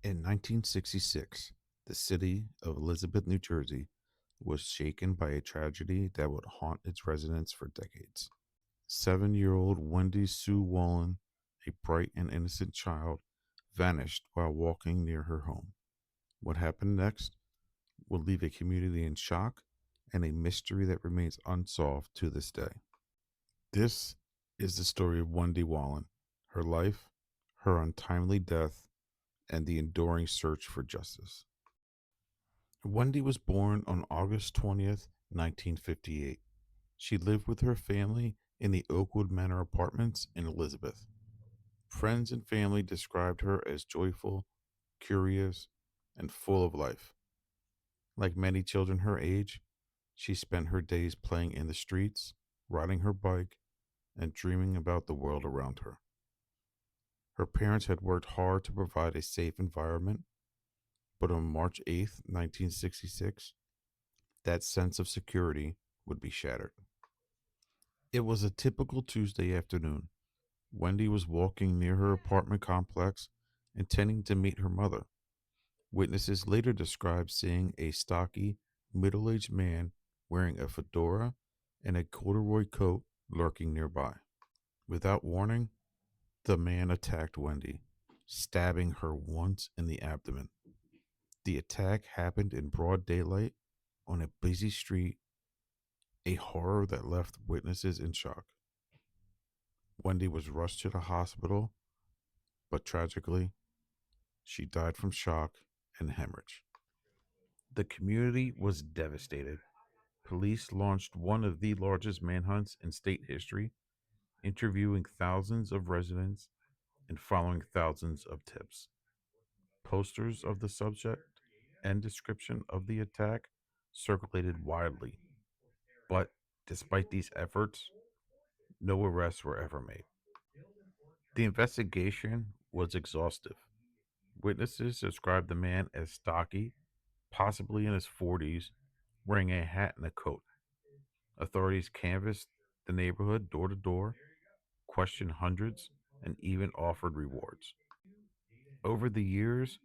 In 1966, the city of Elizabeth, New Jersey was shaken by a tragedy that would haunt its residents for decades. 7-year-old Wendy Sue Wolin, a bright and innocent child, vanished while walking near her home. What happened next will leave a community in shock and a mystery that remains unsolved to this day. This is the story of Wendy Wolin, her life, her untimely death, and the enduring search for justice. Wendy was born on August 20th, 1958. She lived with her family in the Oakwood Manor apartments in Elizabeth. Friends and family described her as joyful, curious, and full of life. Like many children her age, she spent her days playing in the streets, riding her bike, and dreaming about the world around her. Her parents had worked hard to provide a safe environment, but on March 8th, 1966, that sense of security would be shattered. It was a typical Tuesday afternoon. Wendy was walking near her apartment complex, intending to meet her mother. Witnesses later described seeing a stocky, middle aged man wearing a fedora and a corduroy coat lurking nearby. Without warning, the man attacked Wendy, stabbing her once in the abdomen. The attack happened in broad daylight on a busy street, a horror that left witnesses in shock. Wendy was rushed to the hospital, but tragically, she died from shock and hemorrhage. The community was devastated. Police launched one of the largest manhunts in state history, interviewing thousands of residents and following thousands of tips. Posters of the subject and description of the attack circulated widely, but despite these efforts, no arrests were ever made. The investigation was exhaustive. Witnesses described the man as stocky, possibly in his 40s, wearing a hat and a coat. Authorities canvassed the neighborhood door to door, questioned hundreds, and even offered rewards. Over the years,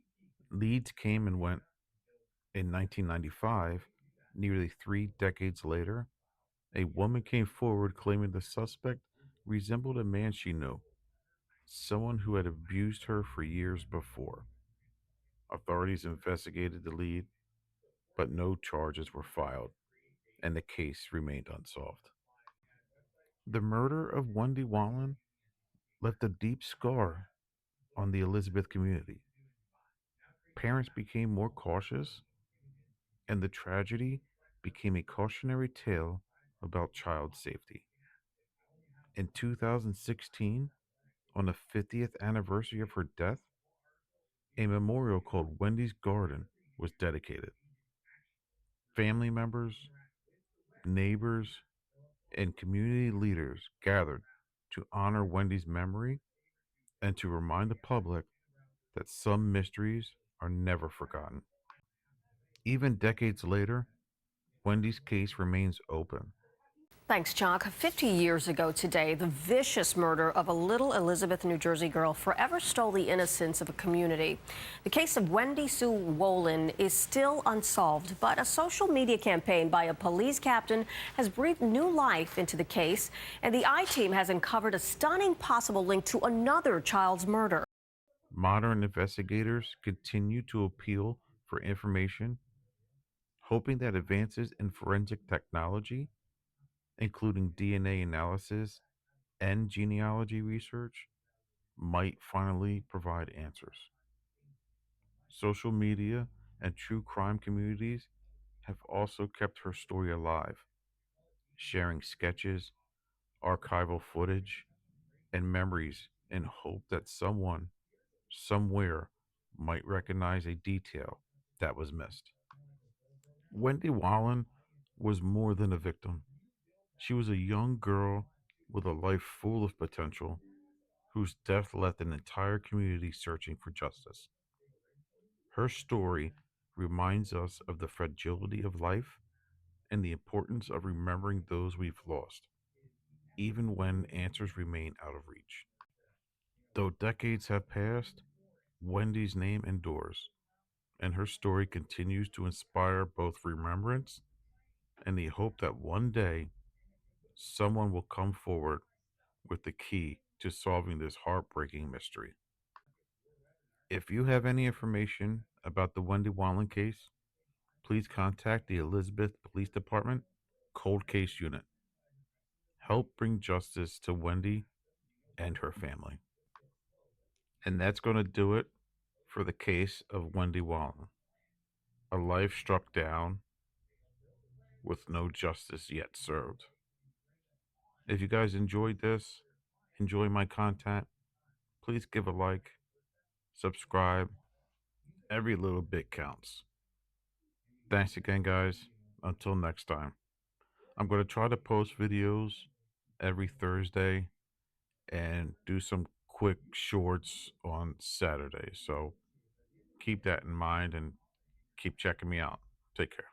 leads came and went. In 1995, nearly 3 decades later, a woman came forward claiming the suspect resembled a man she knew, someone who had abused her for years before. Authorities investigated the lead, but no charges were filed, and the case remained unsolved. The murder of Wendy Wallen left a deep scar on the Elizabeth community. Parents became more cautious, and the tragedy became a cautionary tale about child safety. In 2016, on the 50th anniversary of her death, a memorial called Wendy's Garden was dedicated. Family members, neighbors, and community leaders gathered to honor Wendy's memory and to remind the public that some mysteries are never forgotten. Even decades later, Wendy's case remains open. Thanks, Chuck. 50 years ago today, the vicious murder of a little Elizabeth, New Jersey girl forever stole the innocence of a community. The case of Wendy Sue Wolin is still unsolved, but a social media campaign by a police captain has breathed new life into the case, and the I-Team has uncovered a stunning possible link to another child's murder. Modern investigators continue to appeal for information, hoping that advances in forensic technology, including DNA analysis and genealogy research, might finally provide answers. Social media and true crime communities have also kept her story alive, sharing sketches, archival footage, and memories in hope that someone, somewhere, might recognize a detail that was missed. Wendy Wallen was more than a victim. She was a young girl with a life full of potential whose death left an entire community searching for justice. Her story reminds us of the fragility of life and the importance of remembering those we've lost, even when answers remain out of reach. Though decades have passed, Wendy's name endures, and her story continues to inspire both remembrance and the hope that one day someone will come forward with the key to solving this heartbreaking mystery. If you have any information about the Wendy Wolin case, please contact the Elizabeth Police Department Cold Case Unit. Help bring justice to Wendy and her family. And that's going to do it for the case of Wendy Wolin, a life struck down with no justice yet served. If you guys enjoyed this, enjoy my content, please give a like, subscribe. Every little bit counts. Thanks again, guys. Until next time. I'm going to try to post videos every Thursday and do some quick shorts on Saturday. So keep that in mind and keep checking me out. Take care.